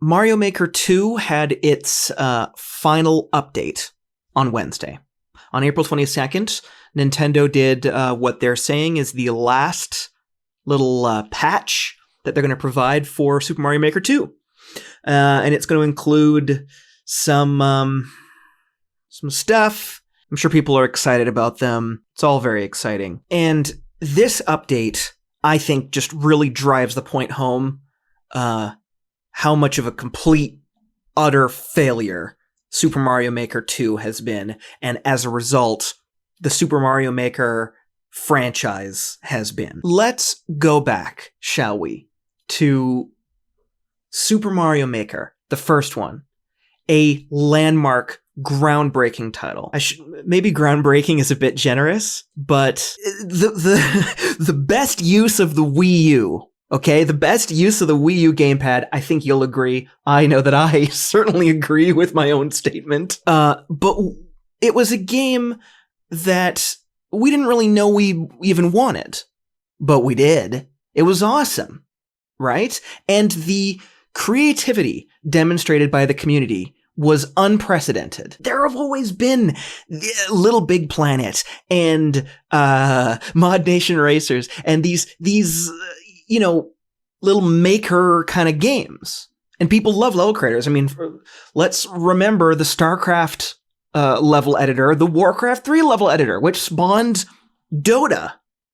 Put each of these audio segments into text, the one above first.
Mario Maker 2 had its final update on Wednesday. On April 22nd, Nintendo did what they're saying is the last little patch that they're going to provide for Super Mario Maker 2. And it's going to include some stuff. I'm sure people are excited about them. It's all very exciting. And this update, I think, just really drives the point home how much of a complete, utter failure Super Mario Maker 2 has been. And as a result, the Super Mario Maker franchise has been. Let's go back, shall we, to Super Mario Maker, the first one, a landmark, groundbreaking title. Maybe groundbreaking is a bit generous, but the best use of the Wii U, okay, the best use of the Wii U gamepad, I think you'll agree. I know that I certainly agree with my own statement. But it was a game that we didn't really know we even wanted, but we did. It was awesome, right? And the creativity demonstrated by the community was unprecedented. There have always been Little Big Planet and Mod Nation Racers and these little maker kind of games. And people love level creators. I mean, let's remember the StarCraft level editor, the Warcraft 3 level editor, which spawned Dota,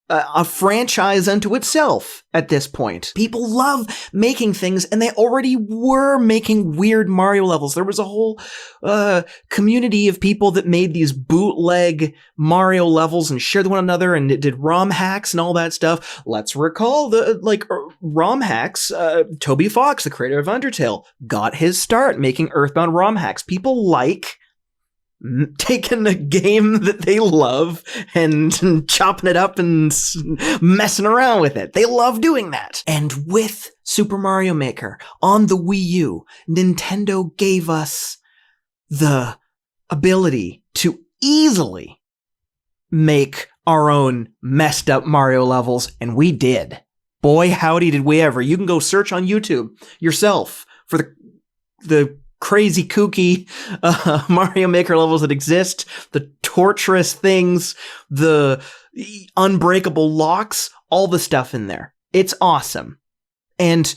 a franchise unto itself at this point. People love making things, and they already were making weird Mario levels. There was a whole community of people that made these bootleg Mario levels and shared one another, and it did ROM hacks and all that stuff. Let's recall the ROM hacks. Toby Fox, the creator of Undertale, got his start making Earthbound ROM hacks. People like taking a game that they love and chopping it up and messing around with it. They love doing that. And with Super Mario Maker on the Wii U, Nintendo gave us the ability to easily make our own messed up Mario levels, and we did. Boy, howdy did we ever. You can go search on YouTube yourself for the crazy, kooky Mario Maker levels that exist, the torturous things, the unbreakable locks, all the stuff in there. It's awesome. And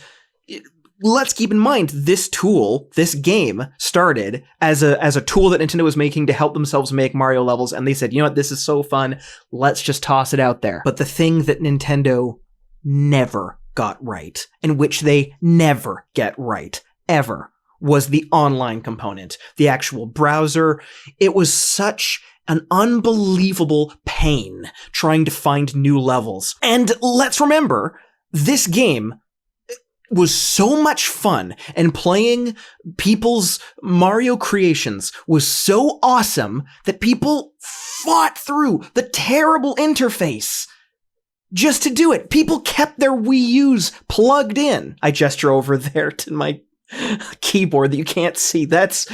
let's keep in mind, this tool, this game, started as a tool that Nintendo was making to help themselves make Mario levels, and they said, you know what, this is so fun, let's just toss it out there. But the thing that Nintendo never got right, and which they never get right, ever, was the online component, the actual browser. It was such an unbelievable pain trying to find new levels. And let's remember, this game was so much fun, and playing people's Mario creations was so awesome that people fought through the terrible interface just to do it. People kept their Wii U's plugged in. I gesture over there to my keyboard that you can't see. That's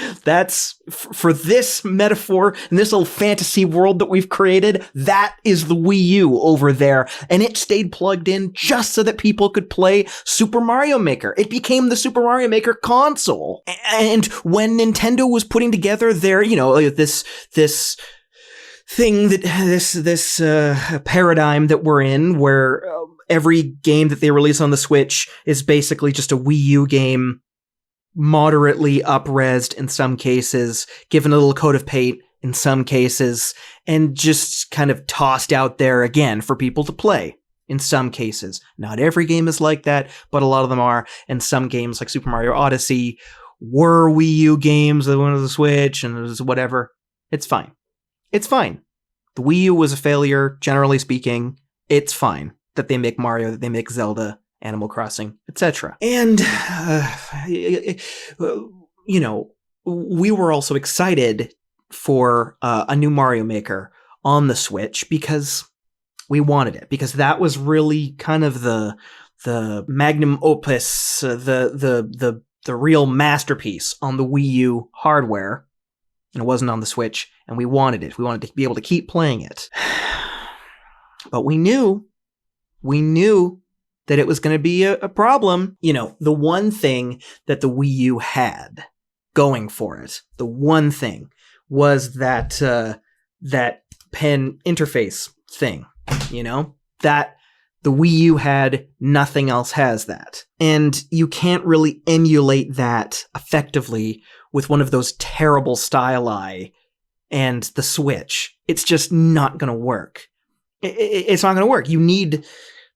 for this metaphor and this little fantasy world that we've created. That is the Wii U over there, and it stayed plugged in just so that people could play Super Mario Maker. It became the Super Mario Maker console. And when Nintendo was putting together their, this thing that this paradigm that we're in, where every game that they release on the Switch is basically just a Wii U game, moderately up-resed in some cases, given a little coat of paint in some cases, and just kind of tossed out there again for people to play in some cases. Not every game is like that, but a lot of them are, and some games like Super Mario Odyssey were Wii U games that went to the Switch, and it was whatever. It's fine. It's fine. The Wii U was a failure, generally speaking. It's fine that they make Mario, that they make Zelda, Animal Crossing, etc. And, we were also excited for a new Mario Maker on the Switch because we wanted it, because that was really kind of the magnum opus, the real masterpiece on the Wii U hardware, and it wasn't on the Switch, and we wanted it. We wanted to be able to keep playing it. But we knew that it was going to be a problem. You know, the one thing that the Wii U had going for it, the one thing was that that pen interface thing, you know, that the Wii U had, nothing else has that. And you can't really emulate that effectively with one of those terrible styli and the Switch. It's just not going to work. It's not going to work. You need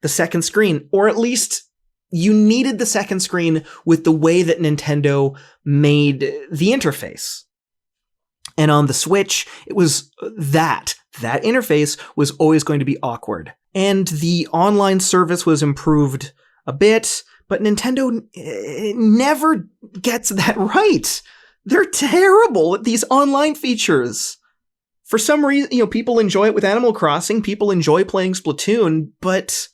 the second screen, or at least you needed the second screen with the way that Nintendo made the interface. And on the Switch, it was that interface was always going to be awkward. And the online service was improved a bit, but Nintendo never gets that right. They're terrible at these online features. For some reason, you know, people enjoy it with Animal Crossing, people enjoy playing Splatoon, but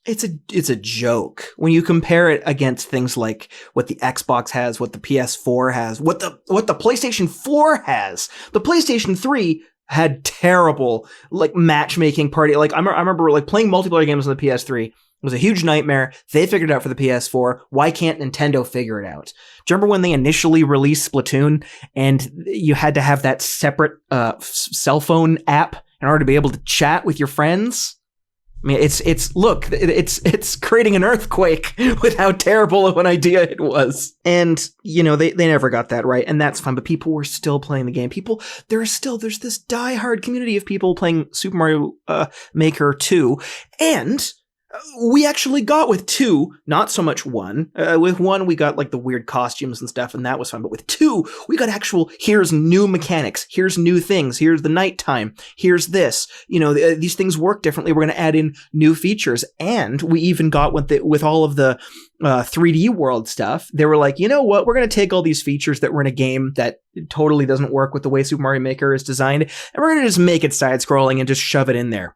it's a joke when you compare it against things like what the Xbox has, what the PS4 has, what the PlayStation 4 has. The PlayStation 3 had terrible, like, matchmaking party. Like, I remember like playing multiplayer games on the PS3. It was a huge nightmare. They figured it out for the PS4. Why can't Nintendo figure it out? Do you remember when they initially released Splatoon and you had to have that separate cell phone app in order to be able to chat with your friends? I mean, it's creating an earthquake with how terrible of an idea it was. And, you know, they never got that right, and that's fine, but people were still playing the game. There's this diehard community of people playing Super Mario Maker 2, and we actually got with 2, not so much 1. With 1, we got like the weird costumes and stuff, and that was fun. But with 2, we got actual, here's new mechanics, here's new things, here's the nighttime, here's this. You know, these things work differently. We're going to add in new features. And we even got with all of the 3D World stuff. They were like, you know what? We're going to take all these features that were in a game that totally doesn't work with the way Super Mario Maker is designed, and we're going to just make it side-scrolling and just shove it in there.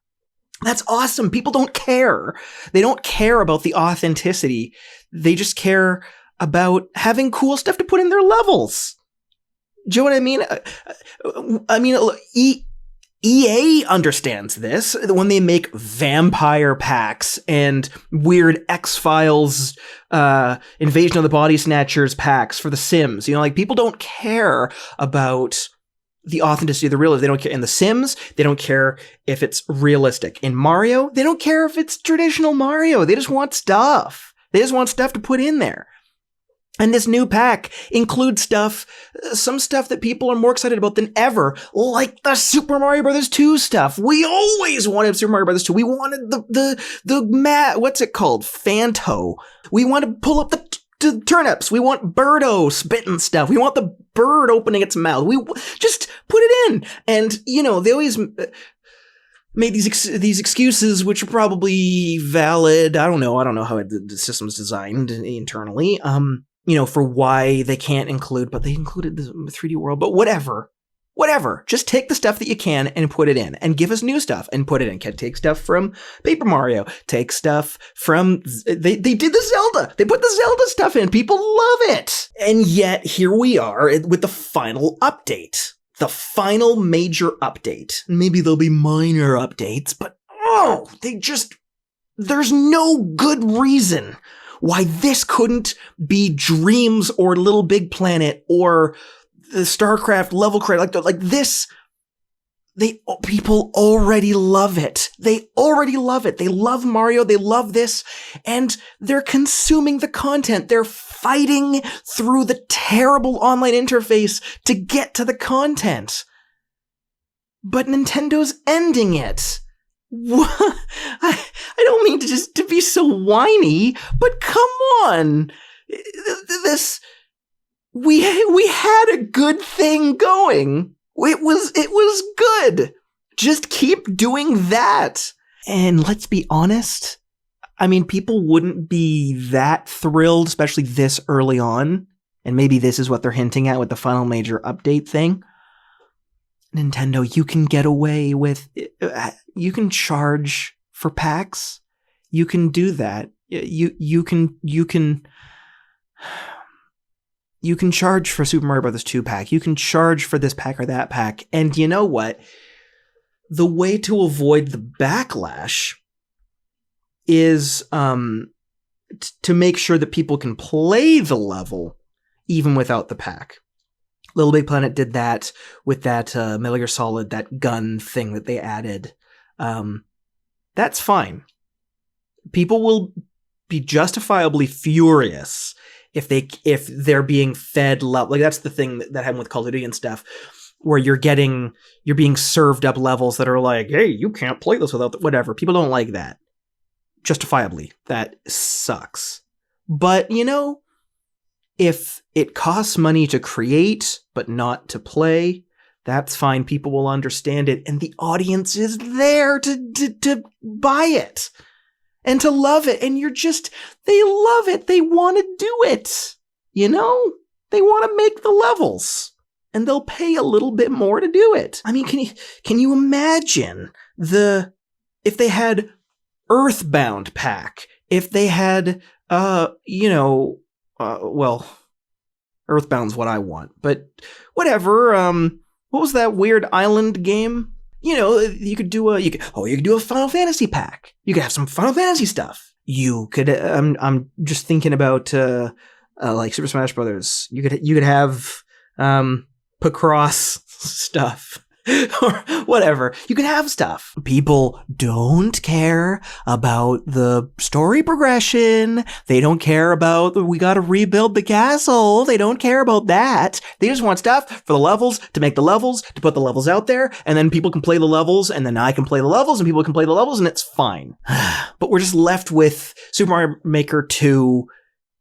That's awesome. People don't care. They don't care about the authenticity. They just care about having cool stuff to put in their levels. Do you know what I mean? EA understands this when they make vampire packs and weird X-Files, Invasion of the Body Snatchers packs for The Sims. You know, like, people don't care about the authenticity of the realism. They don't care. In The Sims, they don't care if it's realistic. In Mario, they don't care if it's traditional Mario. They just want stuff. They just want stuff to put in there. And this new pack includes some stuff that people are more excited about than ever, like the Super Mario Bros. 2 stuff. We always wanted Super Mario Bros. 2. We wanted what's it called? Phanto. We want to pull up the turnips. We want Birdo spitting stuff. We want the bird opening its mouth. We just put it in. And, you know, they always made these excuses, which are probably valid. I don't know how the system's designed internally. You know, for why they can't include, but they included the 3D World. But whatever. Just take the stuff that you can and put it in, and give us new stuff and put it in. Take stuff from Paper Mario. Take stuff from, they did the Zelda. They put the Zelda stuff in. People love it. And yet here we are with the final update. The final major update. Maybe there'll be minor updates, but there's no good reason why this couldn't be Dreams or Little Big Planet or the StarCraft level creator, like this. People already love it. They already love it. They love Mario. They love this, and they're consuming the content. They're fighting through the terrible online interface to get to the content. But Nintendo's ending it. What? I don't mean to be so whiny, but come on. We had a good thing going. It was good. Just keep doing that. And let's be honest. I mean, people wouldn't be that thrilled, especially this early on. And maybe this is what they're hinting at with the final major update thing. Nintendo, you can get away with, you can charge for packs. You can do that. You can charge for Super Mario Bros. 2 pack. You can charge for this pack or that pack. And you know what? The way to avoid the backlash is to make sure that people can play the level even without the pack. Little Big Planet did that with that Metal Gear Solid, that gun thing that they added. That's fine. People will be justifiably furious if they're being fed level. Like, that's the thing that happened with Call of Duty and stuff, where you're being served up levels that are like, hey, you can't play this without whatever. People don't like that. Justifiably, that sucks. But, if it costs money to create but not to play, that's fine. People will understand it, and the audience is there to buy it and to love it. And they love it. They want to do it. They want to make the levels, and they'll pay a little bit more to do it. I mean, can you imagine if they had Earthbound pack, if they had, well, Earthbound's what I want, but whatever. What was that weird island game? You could do a Final Fantasy pack. You could have some Final Fantasy stuff. You could, I'm just thinking about, like Super Smash Brothers. You could have, Picross stuff. Or whatever. You can have stuff. People don't care about the story progression. They don't care about we gotta rebuild the castle. They don't care about that. They just want stuff for the levels, to make the levels, to put the levels out there, and then people can play the levels, and then I can play the levels, and people can play the levels, and it's fine. But we're just left with Super Mario Maker 2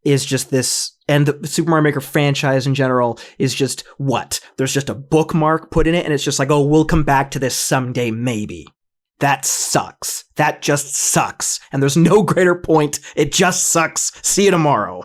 is just this, and the Super Mario Maker franchise in general is just what? There's just a bookmark put in it, and it's just like, oh, we'll come back to this someday, maybe. That sucks. That just sucks. And there's no greater point. It just sucks. See you tomorrow.